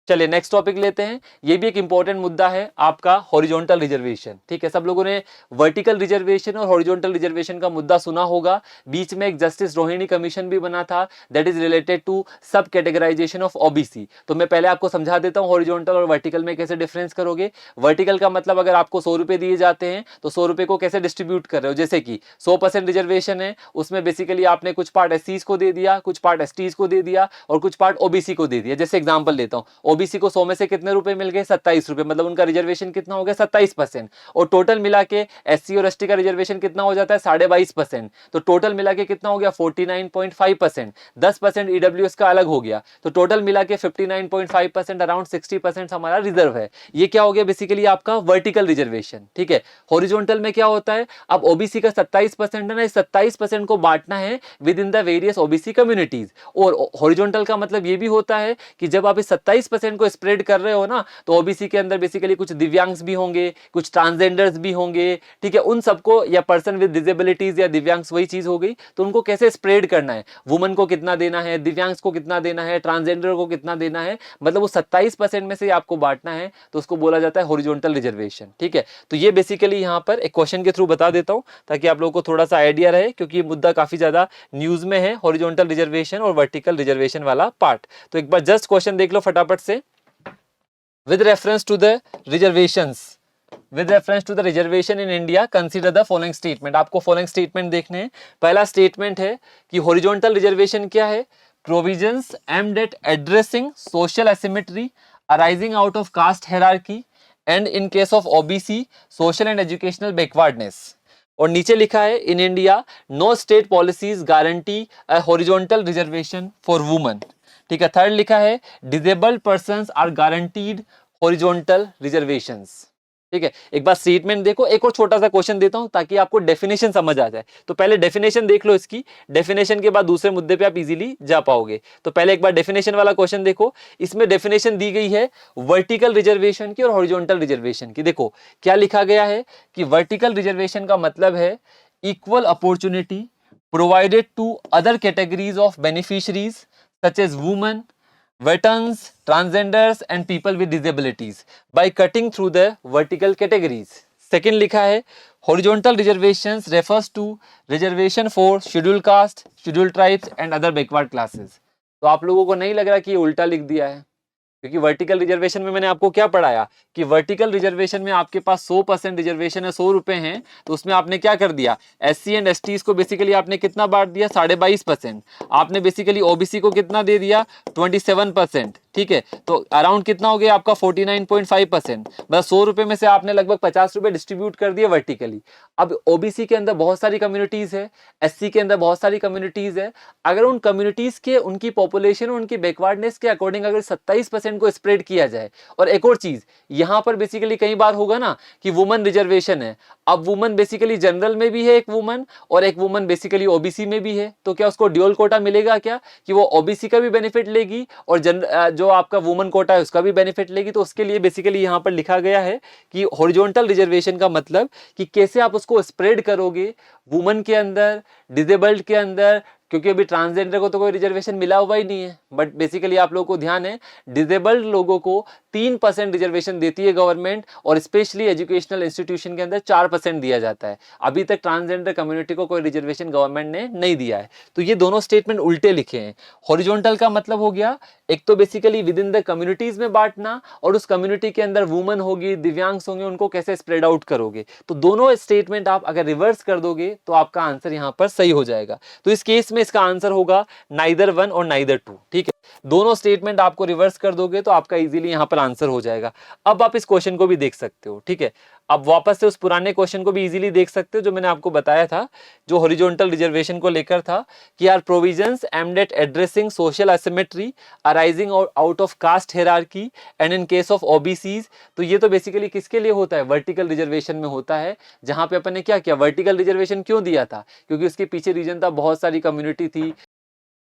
चलिए next topic लेते हैं। ये भी एक इंपॉर्टेंट मुद्दा है आपका हॉरिजॉन्टल रिजर्वेशन। ठीक है, सब लोगों ने वर्टिकल रिजर्वेशन और हॉरिजॉन्टल रिजर्वेशन का मुद्दा सुना होगा। बीच में एक जस्टिस रोहिणी कमीशन भी बना था, दैट इज रिलेटेड टू सब कैटेगराइजेशन ऑफ ओबीसी। तो मैं पहले आपको समझा देता हूं हॉरिजॉन्टल और वर्टिकल में कैसे डिफरेंस करोगे। वर्टिकल का मतलब अगर आपको 100 रुपए दिए जाते हैं तो 100 रुपए को कैसे डिस्ट्रीब्यूट कर रहे हो, जैसे कि 100% रिजर्वेशन है, उसमें बेसिकली आपने कुछ पार्ट एससीज को दे दिया, कुछ पार्ट एसटीज को दे दिया और कुछ पार्ट ओबीसी को दे दिया। जैसे एग्जांपल लेता हूं, ओबीसी को 100 में से कितने रुपए मिल गए, 27 रुपए, मतलब उनका रिजर्वेशन कितना हो गया 27%। और टोटल मिला के एससी और एसटी का रिजर्वेशन कितना हो जाता है 22.5%। तो टोटल मिला के कितना हो गया 49.5%। 10% ईडब्ल्यूएस का अलग हो गया, तो टोटल मिला के 59.5%, अराउंड 60% हमारा रिजर्व है। ये क्या हो गया बेसिकली आपका वर्टिकल रिजर्वेशन। ठीक है, हॉरिजॉन्टल में क्या होता है, अब ओबीसी का 27% है ना, इस 27% को बांटना है with in the various OBC communities. और हॉरिजॉन्टल का मतलब ये भी होता है कि जब आप इस 27% को स्प्रेड कर रहे हो ना, तो ओबीसी के अंदर बेसिकली कुछ दिव्यांग्स भी होंगे, कुछ ट्रांसजेंडर्स भी होंगे। ठीक है, उन सबको, या पर्सन विद डिसेबिलिटीज या दिव्यांग्स, वही चीज हो गई, तो उनको कैसे स्प्रेड करना है, वुमन को कितना देना है, दिव्यांग्स को कितना देना है, ट्रांसजेंडर को कितना देना है, मतलब वो 27% में से आपको बांटना है, तो उसको बोला जाता है हॉरिजॉन्टल रिजर्वेशन। ठीक है, तो ये बेसिकली यहाँ पर एक क्वेश्चन के थ्रू बता देता हूं ताकि आप लोगों को थोड़ा सा आइडिया रहे, क्योंकि ये मुद्दा काफी ज्यादा न्यूज में है, हॉरिजॉन्टल रिजर्वेशन और वर्टिकल रिजर्वेशन वाला पार्ट। तो एक बार जस्ट क्वेश्चन देख लो फटाफट से। With reference to the reservations, with reference to the reservation in India, consider the following statement। आपको following statement देखने हैं। पहला statement है कि horizontal reservation क्या है, provisions aimed at addressing social asymmetry arising out of caste hierarchy and in case of OBC social and educational backwardness। और नीचे लिखा है in India no state policies guarantee a horizontal reservation for women। ठीक है, third लिखा है disabled persons are guaranteed horizontal reservations। ठीक है, एक बार स्टेटमेंट देखो। एक और छोटा सा क्वेश्चन देता हूं ताकि आपको डेफिनेशन समझ आ जाए। तो पहले डेफिनेशन देख लो इसकी, डेफिनेशन के बाद दूसरे मुद्दे पे आप इजीली जा पाओगे। तो पहले एक बार डेफिनेशन वाला क्वेश्चन देखो। इसमें डेफिनेशन दी गई है वर्टिकल रिजर्वेशन की और हॉरिजॉन्टल रिजर्वेशन की। देखो क्या लिखा गया है कि वर्टिकल रिजर्वेशन का मतलब है equal opportunity provided to other categories of beneficiaries such as women, veterans, transgenders and people with disabilities by cutting through the vertical categories। Second लिखा है horizontal reservations refers to reservation for scheduled caste, scheduled tribes and other backward classes। तो आप लोगों को नहीं लग रहा कि ये उल्टा लिख दिया है, क्योंकि वर्टिकल रिजर्वेशन में मैंने आपको क्या पढ़ाया कि वर्टिकल रिजर्वेशन में आपके पास 100% रिजर्वेशन है, 100 रुपए हैं, तो उसमें आपने क्या कर दिया, एससी एंड एसटी को बेसिकली आपने कितना बांट दिया 22.5%। आपने बेसिकली ओबीसी को कितना दे दिया 27%। ठीक है, तो अराउंड कितना हो गया आपका 49.5%। बस 100 रुपए में से आपने लगभग 50 रुपए डिस्ट्रीब्यूट कर दिए वर्टिकली। अब ओबीसी के अंदर बहुत सारी कम्युनिटीज है, एससी के अंदर बहुत सारी कम्युनिटीज है। अगर उन कम्युनिटीज के, उनकी पॉपुलेशन और उनकी बैकवर्डनेस के अकॉर्डिंग अगर 27% को स्प्रेड किया जाए। और एक और चीज यहां पर बेसिकली कई बार होगा ना कि वुमन रिजर्वेशन है, अब वुमन बेसिकली जनरल में भी है एक वुमन और एक वुमन बेसिकली ओबीसी में भी है, तो क्या उसको ड्यूअल कोटा मिलेगा क्या, कि वो ओबीसी का भी बेनिफिट लेगी और जो आपका वुमन कोटा है उसका भी बेनिफिट लेगी। तो उसके लिए बेसिकली यहां पर लिखा गया है कि हॉरिजॉन्टल रिजर्वेशन का मतलब कि कैसे आप उसको स्प्रेड करोगे वुमन के अंदर, डिसेबल्ड के अंदर, क्योंकि अभी ट्रांसजेंडर को तो कोई रिजर्वेशन मिला हुआ ही नहीं है। बट बेसिकली आप लोगों को ध्यान है डिसेबल्ड लोगों को 3% रिजर्वेशन देती है गवर्नमेंट, और स्पेशली एजुकेशनल इंस्टीट्यूशन के अंदर 4% दिया जाता है। अभी तक ट्रांसजेंडर कम्युनिटी को कोई रिजर्वेशन गवर्नमेंट ने नहीं दिया है। तो ये दोनों स्टेटमेंट उल्टे लिखे हैं। हॉरिजॉन्टल का मतलब हो गया एक तो basically with in the communities में बांटना, और उस कम्युनिटी के अंदर वुमन होगी, दिव्यांग्स होंगे, उनको कैसे स्प्रेड आउट करोगे। तो दोनों स्टेटमेंट आप अगर रिवर्स कर दोगे तो आपका आंसर यहां पर सही हो जाएगा। तो इस केस में इसका आंसर होगा नाइदर वन और नाइदर टू। ठीक है, दोनों स्टेटमेंट आपको रिवर्स कर दोगे तो आपका इजीली यहां पर आंसर हो जाएगा। अब आप इस क्वेश्चन को भी देख सकते हो। ठीक है, अब वापस से उस पुराने क्वेश्चन को भी इजीली देख सकते हो जो मैंने आपको बताया था, जो हॉरिजॉन्टल रिजर्वेशन को लेकर था कि are provisions aimed at addressing social asymmetry arising out of caste hierarchy and in case of OBCs. तो ये तो बेसिकली किसके लिए होता है, वर्टिकल रिजर्वेशन में होता है, जहां पे अपन ने क्या किया, वर्टिकल रिजर्वेशन क्यों दिया था, क्योंकि उसके पीछे रीजन था बहुत सारी कम्युनिटी थी।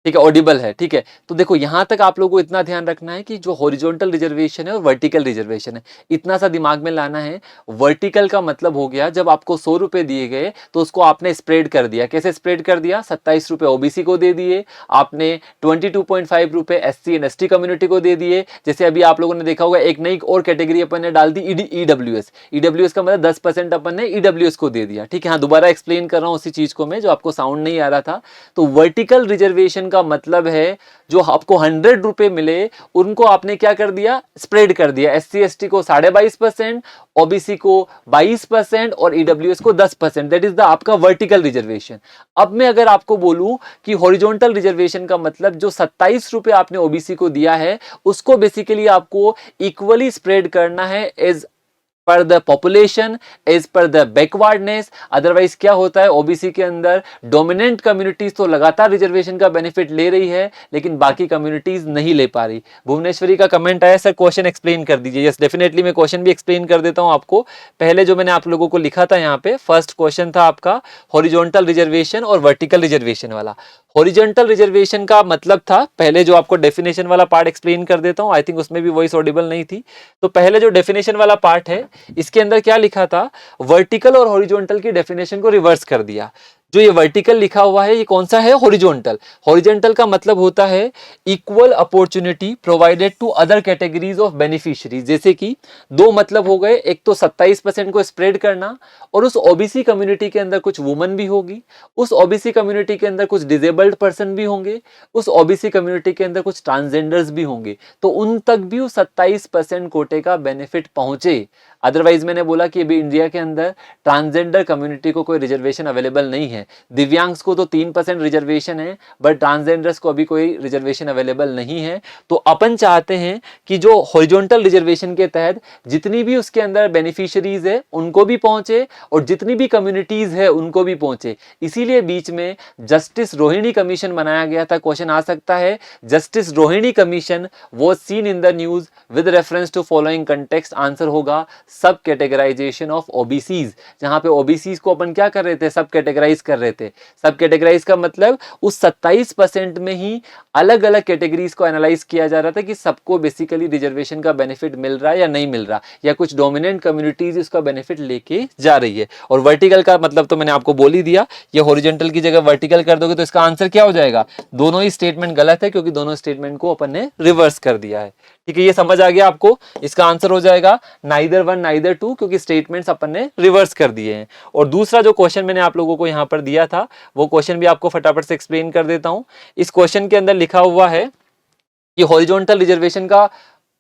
ठीक है, ऑडिबल है, ठीक है। तो देखो यहां तक आप लोगों को इतना ध्यान रखना है कि जो हॉरिजॉन्टल रिजर्वेशन है और वर्टिकल रिजर्वेशन है, इतना सा दिमाग में लाना है। वर्टिकल का मतलब हो गया जब आपको 100 रुपए दिए गए तो उसको आपने स्प्रेड कर दिया। कैसे स्प्रेड कर दिया? 27 रुपए ओबीसी को दे दिए, आपने 22.5 रुपए एससी एंड एसटी कम्युनिटी को दे दिए। जैसे अभी आप लोगों ने देखा होगा एक नई और कैटेगरी अपन ने डाल दी, ईडब्ल्यूएस। ईडब्ल्यूएस का मतलब 10% अपन ने ईडब्ल्यूएस को दे दिया, ठीक है। हाँ, दोबारा एक्सप्लेन कर रहा हूं उसी चीज को मैं, जो आपको साउंड नहीं आ रहा था। तो वर्टिकल रिजर्वेशन का मतलब है जो आपको 100 रुपए मिले उनको आपने क्या कर दिया? स्प्रेड कर दिया। एससी एसटी को 22.5%, ओबीसी को 22% और ईडब्ल्यूएस को 10%। दैट इज द आपका वर्टिकल रिजर्वेशन। अब मैं अगर आपको बोलूं कि हॉरिजॉन्टल रिजर्वेशन का मतलब जो 27 रुपए आपने ओबीसी को दिया है उसको बेसिकली आपको इक्वली स्प्रेड करना है as per the population, as per the backwardness. Otherwise क्या होता है, ओबीसी के अंदर डोमिनेंट कम्युनिटीज तो लगातार रिजर्वेशन का बेनिफिट ले रही है लेकिन बाकी कम्युनिटीज नहीं ले पा रही। भुवनेश्वरी का कमेंट आया, सर क्वेश्चन एक्सप्लेन कर दीजिए। यस, डेफिनेटली मैं क्वेश्चन भी एक्सप्लेन कर देता हूं आपको। पहले जो मैंने आप लोगों को लिखा था यहाँ पे, फर्स्ट क्वेश्चन था आपका हॉरिजॉन्टल रिजर्वेशन और वर्टिकल रिजर्वेशन वाला। हॉरिजॉन्टल रिजर्वेशन का मतलब था, पहले जो आपको डेफिनेशन वाला पार्ट एक्सप्लेन कर देता हूं, आई थिंक उसमें भी वॉइस ऑडिबल नहीं थी। तो पहले जो डेफिनेशन वाला पार्ट है इसके अंदर क्या लिखा था, वर्टिकल और हॉरिजॉन्टल की डेफिनेशन को रिवर्स कर दिया। जो ये वर्टिकल लिखा हुआ है ये कौन सा है? हॉरिजॉन्टल। हॉरिजॉन्टल का मतलब होता है equal opportunity provided to other categories of beneficiaries. जैसे कि दो मतलब हो गए, एक तो 27% को स्प्रेड करना और उस ओबीसी कम्युनिटी के अंदर कुछ वुमन भी होगी, उस ओबीसी कम्युनिटी के अंदर कुछ डिसेबल्ड पर्सन भी होंगे, उस ओबीसी कम्युनिटी के अंदर कुछ ट्रांसजेंडर्स भी होंगे, तो उन तक भी उस 27% कोटे का बेनिफिट पहुंचे। अदरवाइज मैंने बोला कि अभी इंडिया के अंदर ट्रांसजेंडर कम्युनिटी को कोई रिजर्वेशन अवेलेबल नहीं है। दिव्यांग्स को तो 3% रिजर्वेशन है बट ट्रांसजेंडर्स को अभी कोई रिजर्वेशन अवेलेबल नहीं है। तो अपन चाहते हैं कि जो हॉरिजॉन्टल रिजर्वेशन के तहत जितनी भी उसके अंदर बेनिफिशियरीज है उनको भी पहुंचे और जितनी भी कम्युनिटीज है उनको भी पहुंचे। इसीलिए बीच में जस्टिस रोहिणी कमीशन बनाया गया था। क्वेश्चन आ सकता है, justice Rohini commission was seen in the news with reference to following context. Answer होगा सब कैटेगराइजेशन ऑफ ओबीसीज। जहां पे ओबीसीज को अपन क्या कर रहे थे? सब कैटेगराइज कर रहे थे। सब कैटेगराइज का मतलब उस 27% में ही अलग अलग कैटेगरीज को एनालाइज किया जा रहा था कि सबको बेसिकली रिजर्वेशन का बेनिफिट मिल रहा है या नहीं मिल रहा, या कुछ डोमिनेंट कम्युनिटीज इसका बेनिफिट लेके जा रही है। और वर्टिकल का मतलब तो मैंने आपको बोल ही दिया, ये हॉरिजॉन्टल की जगह वर्टिकल कर दोगे तो इसका आंसर क्या हो जाएगा? दोनों ही स्टेटमेंट गलत है क्योंकि दोनों स्टेटमेंट को अपन ने रिवर्स कर दिया है। ठीक है, ये समझ आ गया आपको? इसका आंसर हो जाएगा नाइदर वन नाइदर टू, क्योंकि स्टेटमेंट्स अपन ने रिवर्स कर दिए हैं। और दूसरा जो क्वेश्चन मैंने आप लोगों को यहां पर दिया था वो क्वेश्चन भी आपको फटाफट से एक्सप्लेन कर देता हूं। इस क्वेश्चन के अंदर लिखा हुआ है कि हॉरिजॉन्टल रिजर्वेशन का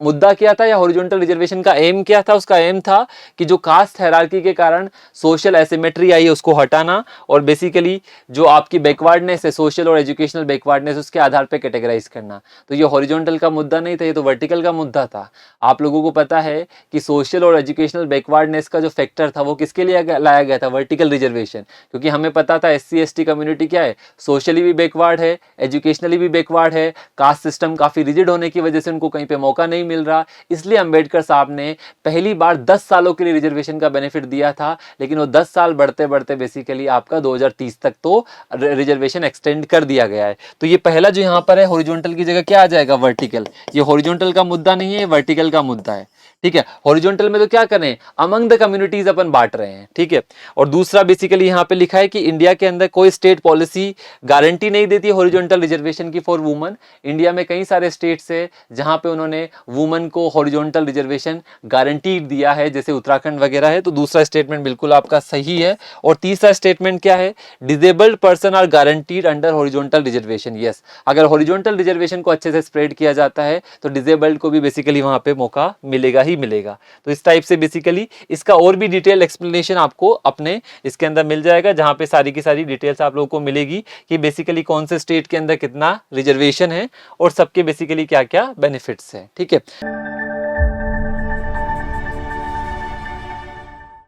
मुद्दा क्या था या हॉरिजॉन्टल रिजर्वेशन का एम क्या था? उसका एम था कि जो कास्ट हायरार्की के कारण सोशल एसिमेट्री आई है उसको हटाना और बेसिकली जो आपकी बैकवर्डनेस है, सोशल और एजुकेशनल बैकवर्डनेस, उसके आधार पे कैटेगराइज करना। तो ये हॉरिजॉन्टल का मुद्दा नहीं था, ये तो वर्टिकल का मुद्दा था। आप लोगों को पता है कि सोशल और एजुकेशनल बैकवर्डनेस का जो फैक्टर था वो किसके लिए लाया गया था? Vertical reservation. क्योंकि हमें पता था SC ST कम्युनिटी क्या है, सोशली भी बैकवर्ड है, एजुकेशनली भी बैकवर्ड है, कास्ट सिस्टम काफी रिजिड होने की वजह से उनको कहीं पे मौका नहीं मिल रहा। इसलिए अंबेडकर साहब ने पहली बार 10 सालों के लिए रिजर्वेशन का बेनिफिट दिया था, लेकिन वो 10 साल बढ़ते बढ़ते बेसिकली आपका 2030 तक तो रिजर्वेशन एक्सटेंड कर दिया गया है। तो ये पहला जो यहां पर है हॉरिजॉन्टल की जगह क्या आ जाएगा? वर्टिकल। ये हॉरिजॉन्टल का मुद्दा नहीं है, ये वर्टिकल का मुद्दा है। ठीक है, हॉरिजॉन्टल में तो क्या करें, अमंग द कम्युनिटीज अपन बांट रहे हैं। ठीक है, और दूसरा बेसिकली यहां पे लिखा है कि इंडिया के अंदर कोई स्टेट पॉलिसी गारंटी नहीं देती हॉरिजॉन्टल रिजर्वेशन की फॉर वुमन। इंडिया में कई सारे स्टेट्स है जहां पे उन्होंने वुमन को हॉरिजॉन्टल रिजर्वेशन गारंटी दिया है, जैसे उत्तराखंड वगैरह है। तो दूसरा स्टेटमेंट बिल्कुल आपका सही है। और तीसरा स्टेटमेंट क्या है? Disabled person are guaranteed under horizontal reservation. Yes, अगर हॉरिजॉन्टल रिजर्वेशन को अच्छे से स्प्रेड किया जाता है तो डिसेबल्ड को भी बेसिकली वहां पे मौका मिलेगा ही मिलेगा। तो इस टाइप से बेसिकली इसका और भी डिटेल एक्सप्लेनेशन आपको अपने इसके अंदर मिल जाएगा, जहां पे सारी की सारी डिटेल्स आप लोगों को मिलेगी कि बेसिकली कौन से स्टेट के अंदर कितना रिजर्वेशन है और सबके बेसिकली क्या क्या बेनिफिट्स है। ठीक है।